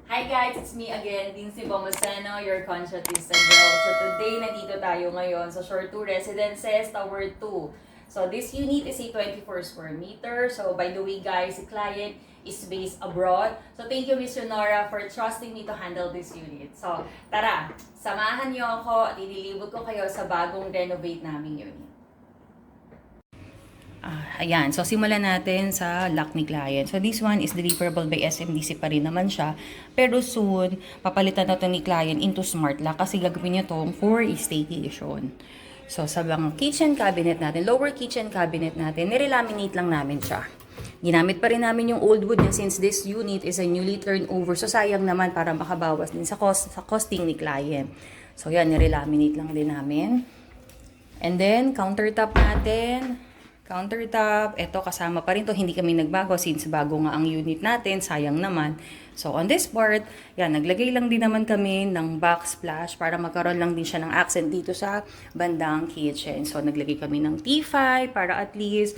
Hi guys, it's me again, Lindsay Bomoseno, your conscientist girl. So today, nandito tayo ngayon sa Shore 2 Residences, Tower 2. So this unit is a 24 square meter. So by the way guys, si client is based abroad. So thank you Miss Nora for trusting me to handle this unit. So tara, samahan niyo ako at ililibot ko kayo sa bagong renovate naming unit. Ayan, so simulan natin sa lock ni client. So this one is deliverable by SMDC pa rin naman siya. Pero soon, papalitan na ito ni client into smart lock kasi gagawin niya itong for staycation. So sa mga kitchen cabinet natin, lower kitchen cabinet natin, nirelaminate lang namin siya. Ginamit pa rin namin yung old wood niya since this unit is a newly turned over. So sayang naman para makabawas din sa costing ni client. So yan, nirelaminate lang din namin. And then, countertop natin. Countertop, ito kasama pa rin to, hindi kami nagbago since bago nga ang unit natin, sayang naman. So on this part, yan, naglagay lang din naman kami ng backsplash para magkaroon lang din siya ng accent dito sa bandang kitchen. So naglagay kami ng T5 para at least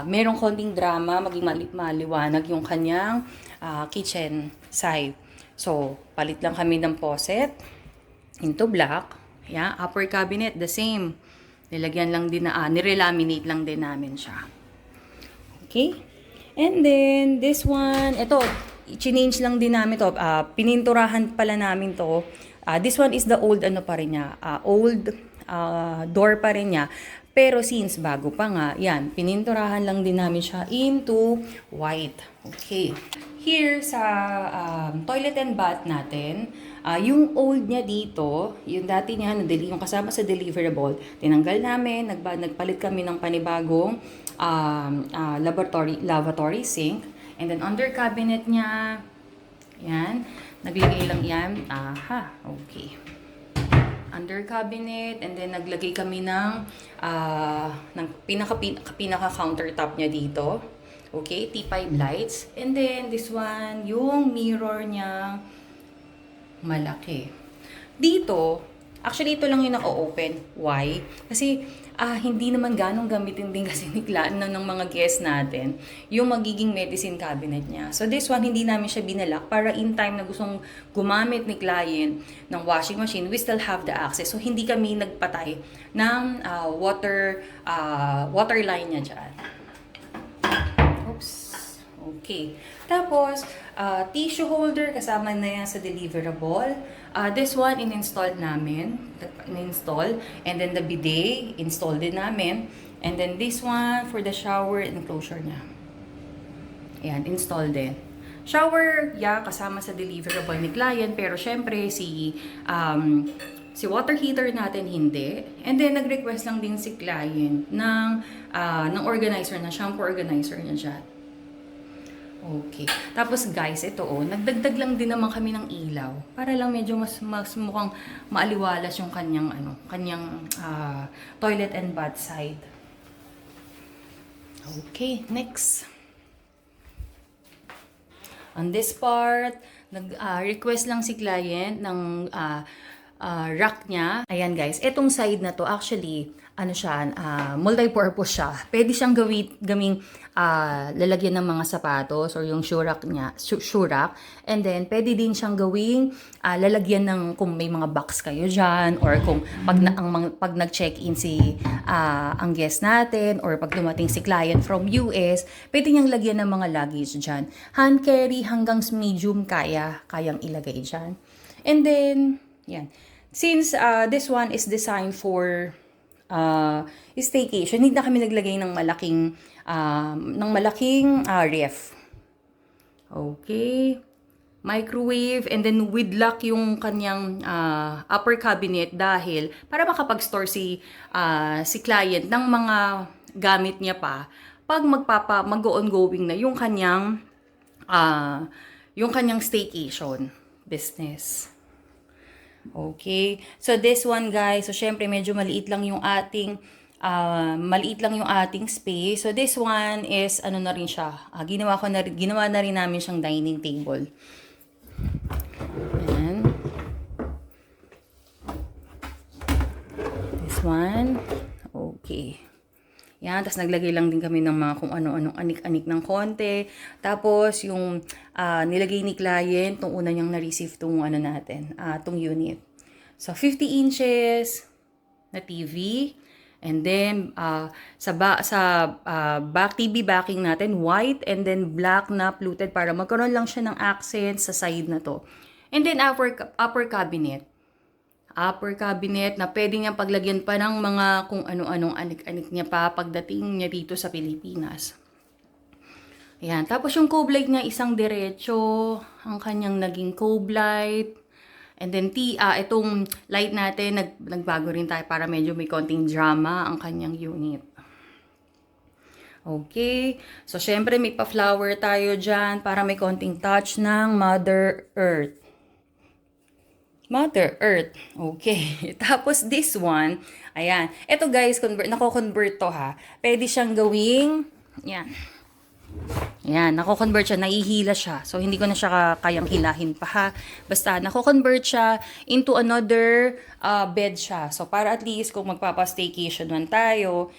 merong konting drama, maging maliwanag yung kanyang kitchen side. So palit lang kami ng faucet into black. Yeah, upper cabinet, the same. Nilagyan lang din na, nirelaminate lang din namin siya. Okay? And then, this one, ito, change lang din namin to. Pininturahan pala namin to. This one is the old, ano pa rin niya, old door pa rin niya. Pero since bago pa nga, yan, pininturahan lang din namin siya into white. Okay. Here sa toilet and bath natin, yung old niya dito, yung dati niya, yung kasama sa deliverable, tinanggal namin, nagpalit kami ng panibagong lavatory sink. And then under cabinet niya, yan, naglagay lang yan. Okay. Under cabinet, and then naglagay kami ng pinaka countertop niya dito. Okay, T5 lights. And then, this one, yung mirror niya, malaki. Dito, actually, ito lang yung naka-open. Why? Kasi, hindi naman ganong gamitin din kasi ng mga guests natin, yung magiging medicine cabinet niya. So, this one, hindi namin siya binalak para in time na gustong gumamit ni client ng washing machine, we still have the access. So, hindi kami nagpatay ng water line niya dyan. Okay. Tapos, tissue holder, kasama na yan sa deliverable. This one, in-install namin. And then the bidet, install din namin. And then this one, for the shower enclosure niya. Ayan, install din. Shower, yeah, kasama sa deliverable ni client. Pero syempre, si water heater natin hindi. And then, nag-request lang din si client ng organizer na, shampoo organizer niya dyan. Okay. Tapos guys, ito nagdagdag lang din naman kami ng ilaw para lang medyo mas mukhang maaliwalas yung kanyang toilet and bath side. Okay, next. On this part, request lang si client ng rack niya. Ayan guys, etong side na to actually multi-purpose siya. Pwede siyang gaming lalagyan ng mga sapatos or yung shoe rack niya, shoe rack. And then, pwede din siyang gawing lalagyan ng kung may mga box kayo dyan or kung pag nag-check-in ang guest natin or pag dumating si client from US, pwede niyang lagyan ng mga luggage dyan. Hand carry hanggang medium kayang ilagay dyan. And then, yan. Since this one is designed for staycation, hindi na kami naglagay ng malaking ref. Okay. Microwave, and then with lock yung kanyang upper cabinet dahil para makapag-store si client ng mga gamit niya pa pag mag-ongoing na yung kanyang staycation business. Okay. So this one guys, so syempre medyo maliit lang yung ating space. So this one is na rin siya. Ginawa na rin namin siyang dining table. Ayan. This one. Okay. Yan, tapos naglagay lang din kami ng mga kung ano-anong anik-anik ng konti. Tapos yung nilagay ni client, tong una niyang na-receive tong ano natin, tong unit. So 50 inches na TV. And then back TV backing natin, white and then black na fluted para magkaroon lang siya ng accent sa side na to. And then upper cabinet. Upper cabinet na pwede niyang paglagyan pa ng mga kung ano-anong anik-anik niya pa pagdating niya dito sa Pilipinas. Ayan. Tapos yung cove light niya isang diretso. Ang kanyang naging cove light. And then itong light natin, nagbago rin tayo para medyo may konting drama ang kanyang unit. Okay. So, syempre may pa-flower tayo dyan para may konting touch ng Mother Earth. Mother Earth. Okay. Tapos this one, ayan. Ito guys, nako-convert to ha. Pwede siyang gawing, yan. Ayan, nako-convert siya, naihila siya. So, hindi ko na siya kayang hilahin pa ha. Basta, nako-convert siya into another bed siya. So, para at least kung magpapa-staycation man tayo,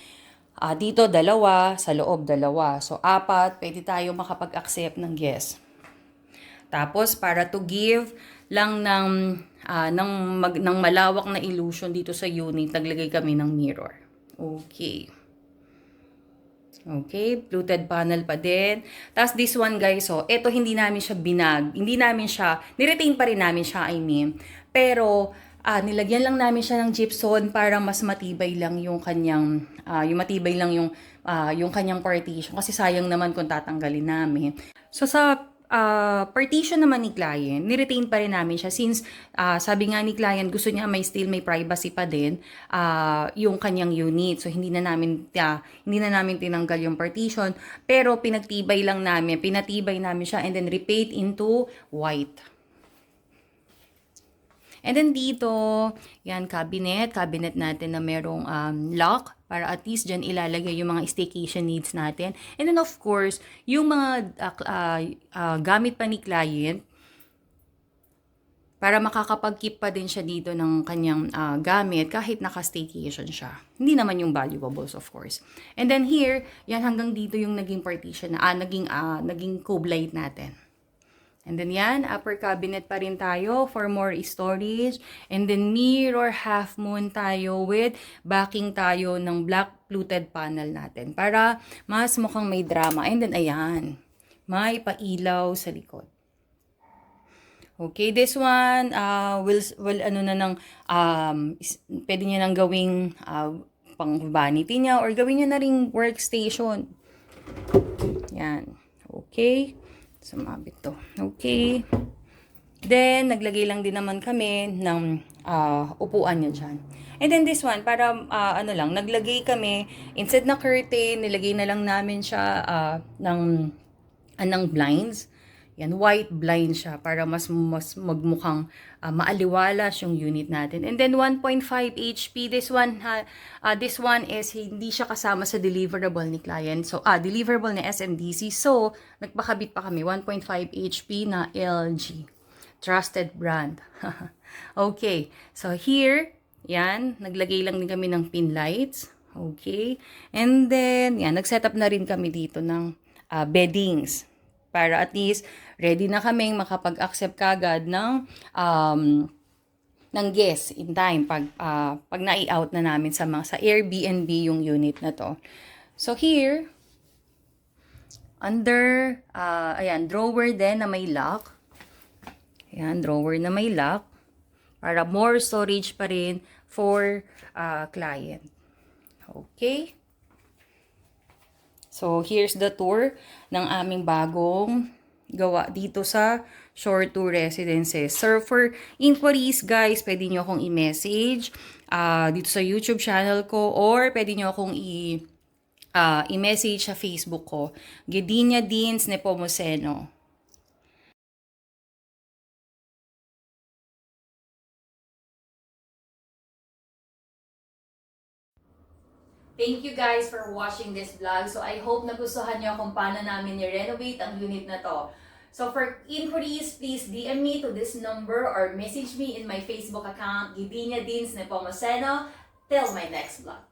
dito dalawa, sa loob dalawa. So, 4, pwede tayo makapag-accept ng guest. Tapos, para to give lang ng malawak na illusion dito sa unit, naglagay kami ng mirror. Okay. Okay, fluted panel pa din. Tapos this one guys, so ito hindi namin siya niretain pa rin namin siya, I mean. Pero, nilagyan lang namin siya ng gypsum para mas matibay lang yung kanyang, yung kanyang partition. Kasi sayang naman kung tatanggalin namin. So sa partition naman ni client, niretain pa rin namin siya since sabi nga ni client gusto niya may privacy pa din yung kanyang unit. So hindi na namin tinanggal yung partition, pero pinatibay namin siya and then repaint into white. And then dito, yan cabinet natin na merong lock para at least dyan ilalagay yung mga staycation needs natin. And then of course, yung mga gamit pa ni client para makakapag-keep pa din siya dito ng kanyang gamit kahit naka-staycation siya. Hindi naman yung valuables of course. And then here, yan hanggang dito yung naging partition na naging cove light natin. And then yan, upper cabinet pa rin tayo for more storage. And then mirror half moon tayo with backing tayo ng black fluted panel natin para mas mukhang may drama. And then ayan, may pailaw sa likod. Okay, this one pwede niya nang gawing pang vanity niya or gawin niya na ring workstation. Yan. Okay. Sumabit to. Okay. Then, naglagay lang din naman kami ng upuan niya dyan. And then this one, para naglagay kami, instead na curtain, nilagay na lang namin siya ng blinds. Yan, white blind siya para mas magmukhang maaliwalas yung unit natin. And then 1.5 HP, this one is hindi siya kasama sa deliverable ni client. So, deliverable ni SMDC. So, nagpakabit pa kami 1.5 HP na LG. Trusted brand. Okay. So, here, yan, naglagay lang din kami ng pin lights. Okay. And then, yan, nag-setup na rin kami dito ng beddings. Para at least ready na kaming makapag-accept kagad ng guest in time pag nai-out na namin sa Airbnb yung unit na to. So here, under, ayan, drawer din na may lock. Ayan, drawer na may lock. Para more storage pa rin for client. Okay. So, here's the tour ng aming bagong gawa dito sa Shore 2 Residences. So, for inquiries, guys, pwede nyo akong i-message dito sa YouTube channel ko or pwede nyo akong i-message sa Facebook ko. Gdynia Deans Nepomuceno. Thank you guys for watching this vlog. So I hope nagustuhan nyo kung paano namin i-renovate ang unit na to. So for inquiries, please DM me to this number or message me in my Facebook account, Gdynia Deans Nepomuceno. Till my next vlog.